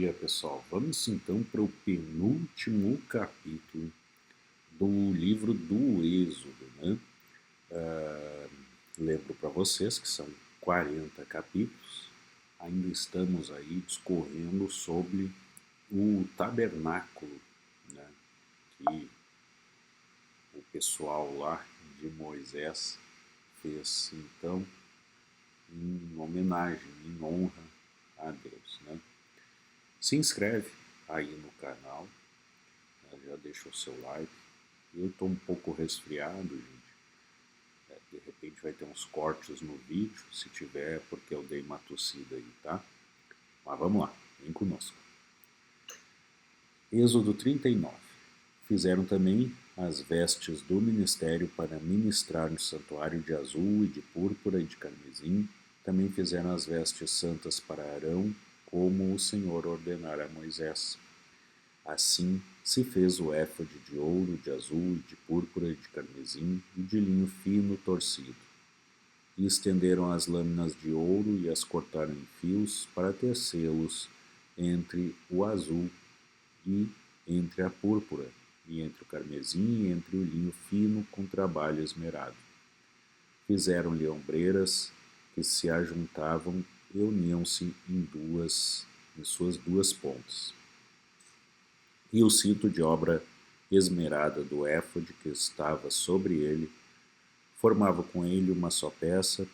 dia, pessoal. Vamos então para o penúltimo capítulo do livro do Êxodo, né? Lembro para vocês que são 40 capítulos. Ainda estamos aí discorrendo sobre o tabernáculo, né? Que o pessoal lá de Moisés fez então em homenagem, em honra a Deus, né? Se inscreve aí no canal, né? Já deixa o seu like. Eu estou um pouco resfriado, gente. De repente vai ter uns cortes no vídeo, se tiver, porque eu dei uma tossida aí, tá? Mas vamos lá, vem conosco. Êxodo 39. Fizeram também as vestes do ministério para ministrar no santuário de azul e de púrpura e de carmesim. Também fizeram as vestes santas para Arão, como o Senhor ordenara a Moisés. Assim se fez o éfode de ouro, de azul, de púrpura e de carmesim e de linho fino torcido. E estenderam as lâminas de ouro e as cortaram em fios para tecê-los entre o azul e entre a púrpura, e entre o carmesim e entre o linho fino com trabalho esmerado. Fizeram-lhe ombreiras que se ajuntavam e uniam-se em suas duas pontas. E o cinto de obra esmerada do éfode que estava sobre ele formava com ele uma só peça,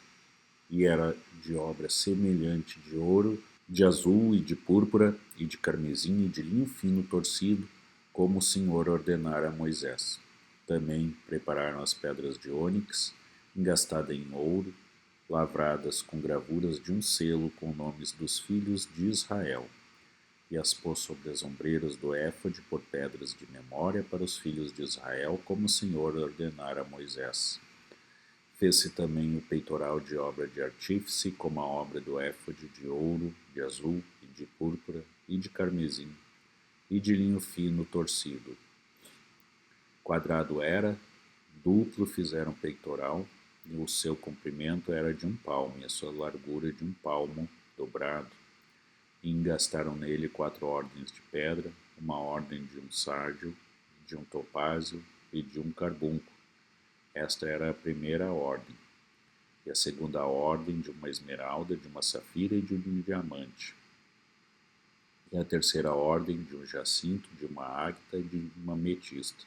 e era de obra semelhante de ouro, de azul e de púrpura, e de carmesim e de linho fino torcido, como o Senhor ordenara a Moisés. Também prepararam as pedras de ônix, engastadas em ouro, lavradas com gravuras de um selo com nomes dos filhos de Israel, e as pôs sobre as ombreiras do éfode por pedras de memória para os filhos de Israel, como o Senhor ordenara a Moisés. Fez-se também o peitoral de obra de artífice, como a obra do éfode de ouro, de azul e de púrpura e de carmesim, e de linho fino torcido. Quadrado era, duplo fizeram peitoral, e o seu comprimento era de 1 palmo, e a sua largura de 1 palmo dobrado. E engastaram nele 4 ordens de pedra, uma ordem de um sárdio, de um topázio e de um carbunco. Esta era a primeira ordem. E a segunda ordem de uma esmeralda, de uma safira e de um diamante. E a terceira ordem de um jacinto, de uma ágata e de uma ametista.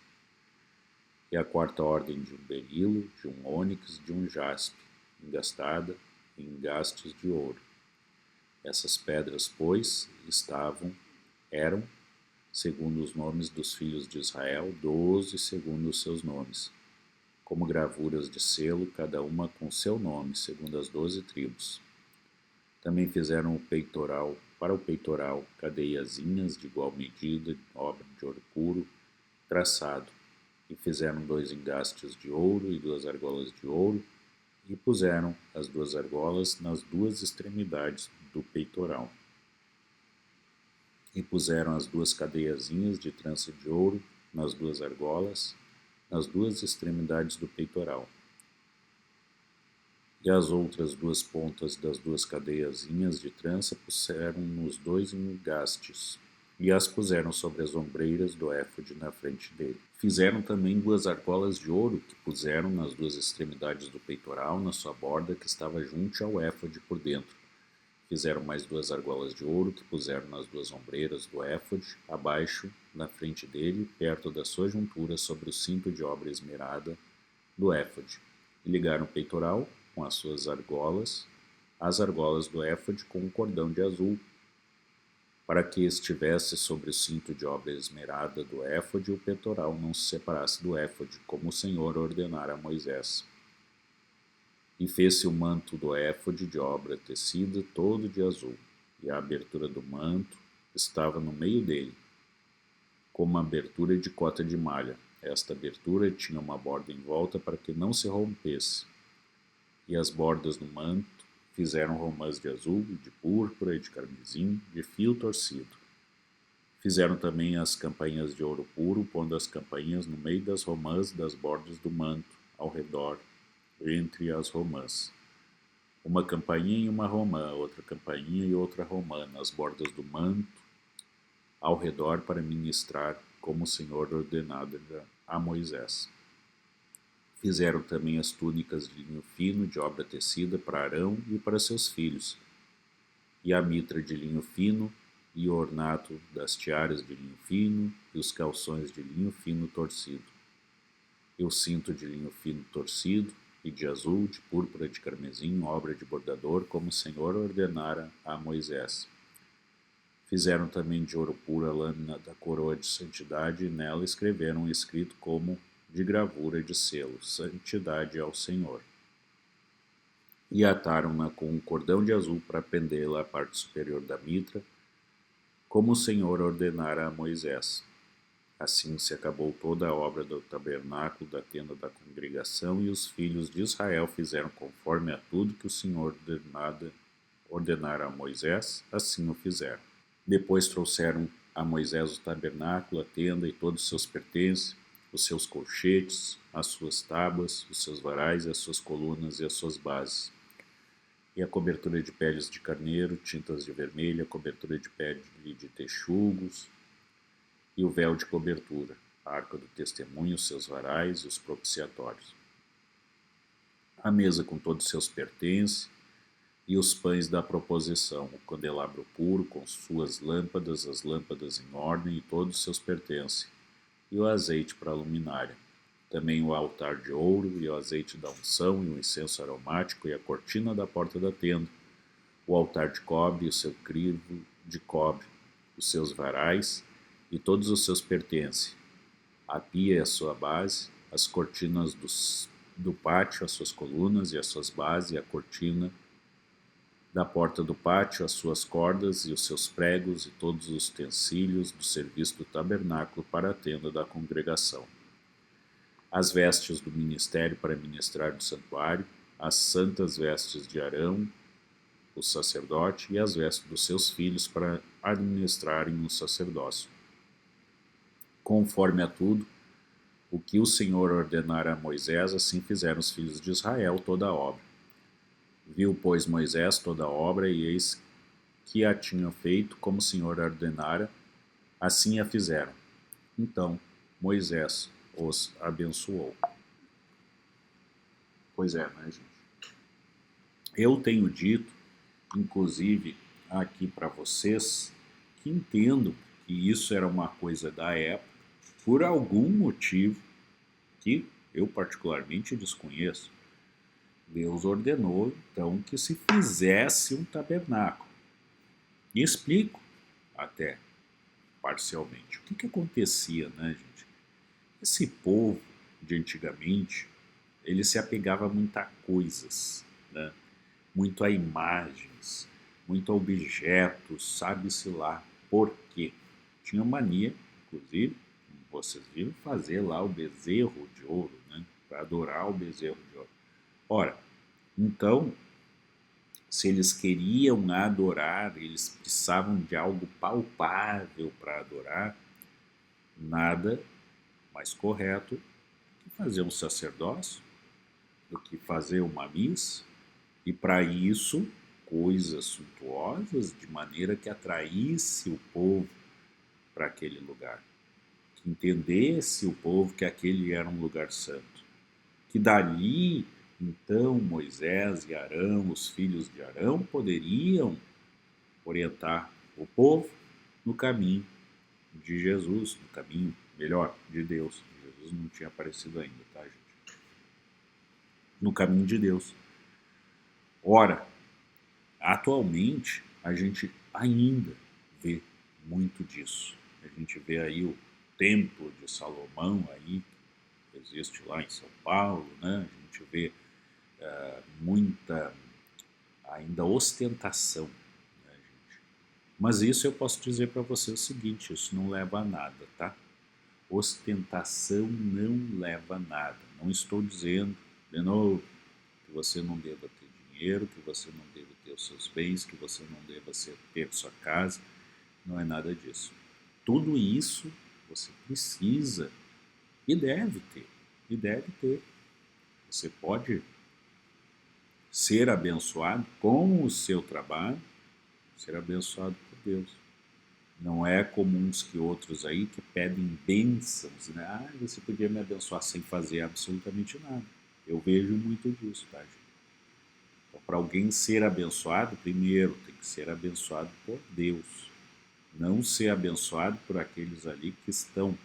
E a quarta ordem de um berilo, de um ônix e de um jaspe, engastada em engastes de ouro. Essas pedras, pois, eram, segundo os nomes dos filhos de Israel, 12 segundo os seus nomes, como gravuras de selo, cada uma com seu nome, segundo as 12 tribos. Também fizeram para o peitoral, cadeiazinhas de igual medida, obra de ouro puro, traçado, e fizeram 2 engastes de ouro e 2 argolas de ouro, e puseram as 2 argolas nas 2 extremidades do peitoral. E puseram as 2 cadeiazinhas de trança de ouro nas 2 argolas, nas 2 extremidades do peitoral. E as outras 2 pontas das 2 cadeiazinhas de trança puseram nos 2 engastes, e as puseram sobre as ombreiras do éfode na frente dele. Fizeram também 2 argolas de ouro que puseram nas 2 extremidades do peitoral, na sua borda que estava junto ao éfode por dentro. Fizeram mais 2 argolas de ouro que puseram nas 2 ombreiras do éfode, abaixo, na frente dele, perto da sua juntura, sobre o cinto de obra esmerada do éfode. E ligaram o peitoral com as suas argolas, as argolas do éfode com um cordão de azul, para que estivesse sobre o cinto de obra esmerada do éfode e o peitoral não se separasse do éfode, como o Senhor ordenara a Moisés. E fez-se o manto do éfode de obra tecida todo de azul, e a abertura do manto estava no meio dele, como uma abertura de cota de malha. Esta abertura tinha uma borda em volta para que não se rompesse. E as bordas do manto fizeram romãs de azul, de púrpura e de carmesim, de fio torcido. Fizeram também as campainhas de ouro puro, pondo as campainhas no meio das romãs das bordas do manto, ao redor, entre as romãs. Uma campainha e uma romã, outra campainha e outra romã, nas bordas do manto, ao redor para ministrar, como o Senhor ordenara a Moisés. Fizeram também as túnicas de linho fino de obra tecida para Arão e para seus filhos, e a mitra de linho fino, e o ornato das tiaras de linho fino, e os calções de linho fino torcido, e o cinto de linho fino torcido, e de azul, de púrpura, de carmesim, obra de bordador, como o Senhor ordenara a Moisés. Fizeram também de ouro puro a lâmina da coroa de santidade, e nela escreveram escrito como de gravura de selo, santidade ao Senhor. E ataram-na com um cordão de azul para pendê-la à parte superior da mitra, como o Senhor ordenara a Moisés. Assim se acabou toda a obra do tabernáculo da tenda da congregação, e os filhos de Israel fizeram conforme a tudo que o Senhor ordenara a Moisés, assim o fizeram. Depois trouxeram a Moisés o tabernáculo, a tenda e todos os seus pertences, os seus colchetes, as suas tábuas, os seus varais, as suas colunas e as suas bases. E a cobertura de peles de carneiro, tintas de vermelho, a cobertura de pele de texugos, e o véu de cobertura, a arca do testemunho, os seus varais e os propiciatórios. A mesa com todos os seus pertences, e os pães da proposição, o candelabro puro com suas lâmpadas, as lâmpadas em ordem e todos os seus pertences, e o azeite para a luminária. Também o altar de ouro e o azeite da unção e o incenso aromático e a cortina da porta da tenda, o altar de cobre e o seu crivo de cobre, os seus varais e todos os seus pertences, a pia e a sua base, as cortinas do pátio, as suas colunas e as suas bases, e a cortina da porta do pátio, as suas cordas e os seus pregos e todos os utensílios do serviço do tabernáculo para a tenda da congregação. As vestes do ministério para ministrar no santuário, as santas vestes de Arão, o sacerdote, e as vestes dos seus filhos para administrarem o sacerdócio. Conforme a tudo o que o Senhor ordenara a Moisés, assim fizeram os filhos de Israel toda a obra. Viu, pois, Moisés toda a obra, e eis que a tinham feito como o Senhor ordenara, assim a fizeram. Então Moisés os abençoou. Pois é, né, gente? Eu tenho dito, inclusive aqui para vocês, que entendo que isso era uma coisa da época, por algum motivo que eu particularmente desconheço. Deus ordenou, então, que se fizesse um tabernáculo. E explico até parcialmente. O que acontecia, né, gente? Esse povo de antigamente, ele se apegava muito a coisas, né? Muito a imagens, muito a objetos, sabe-se lá por quê. Tinha mania, inclusive, como vocês viram, fazer lá o bezerro de ouro, né? Para adorar o bezerro de ouro. Ora, então, se eles queriam adorar, eles precisavam de algo palpável para adorar, nada mais correto do que fazer um sacerdócio, do que fazer uma missa, e para isso, coisas suntuosas, de maneira que atraísse o povo para aquele lugar, que entendesse o povo que aquele era um lugar santo, que dali então Moisés e Arão, os filhos de Arão, poderiam orientar o povo no caminho de Jesus, no caminho, melhor, de Deus. Jesus não tinha aparecido ainda, tá, gente? No caminho de Deus. Ora, atualmente a gente ainda vê muito disso. A gente vê aí o Templo de Salomão aí, que existe lá em São Paulo, né? A gente vê muita ainda ostentação, né, gente? Mas isso eu posso dizer para você o seguinte, isso não leva a nada, tá? Ostentação não leva a nada. Não estou dizendo, de novo, que você não deva ter dinheiro, que você não deva ter os seus bens, que você não deva ter sua casa, não é nada disso. Tudo isso você precisa e deve ter, e deve ter. Você pode ser abençoado com o seu trabalho, ser abençoado por Deus. Não é como uns que outros aí que pedem bênçãos, né? Ah, você podia me abençoar sem fazer absolutamente nada. Eu vejo muito disso, tá, gente? Então, para alguém ser abençoado, primeiro tem que ser abençoado por Deus. Não ser abençoado por aqueles ali que estão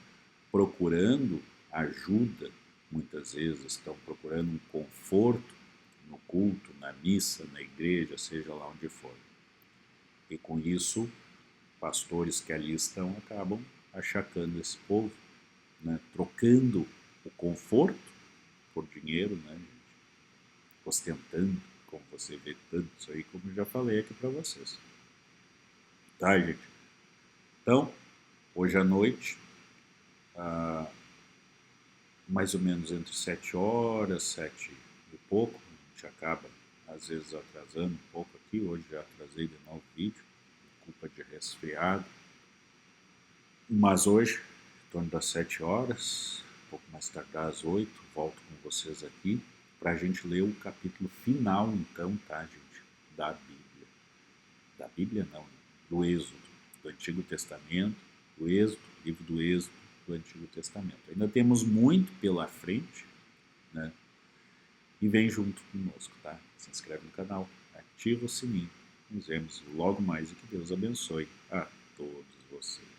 procurando ajuda, muitas vezes estão procurando um conforto no culto, na missa, na igreja, seja lá onde for. E com isso, pastores que ali estão acabam achacando esse povo, né? Trocando o conforto por dinheiro, né, gente? Ostentando, como você vê tanto isso aí, como eu já falei aqui para vocês. Tá, gente? Então, hoje à noite, mais ou menos entre 7 horas, 7 e pouco, a gente acaba às vezes atrasando um pouco aqui, hoje já atrasei de novo o vídeo, culpa de resfriado, mas hoje, em torno das 7 horas, um pouco mais tardar às 8, volto com vocês aqui para a gente ler o capítulo final, então, tá, gente, da Bíblia. Da Bíblia não, né? Do Êxodo, do Antigo Testamento, do Êxodo, livro do Êxodo, do Antigo Testamento. Ainda temos muito pela frente, né? E vem junto conosco, tá? Se inscreve no canal, ativa o sininho. Nos vemos logo mais e que Deus abençoe a todos vocês.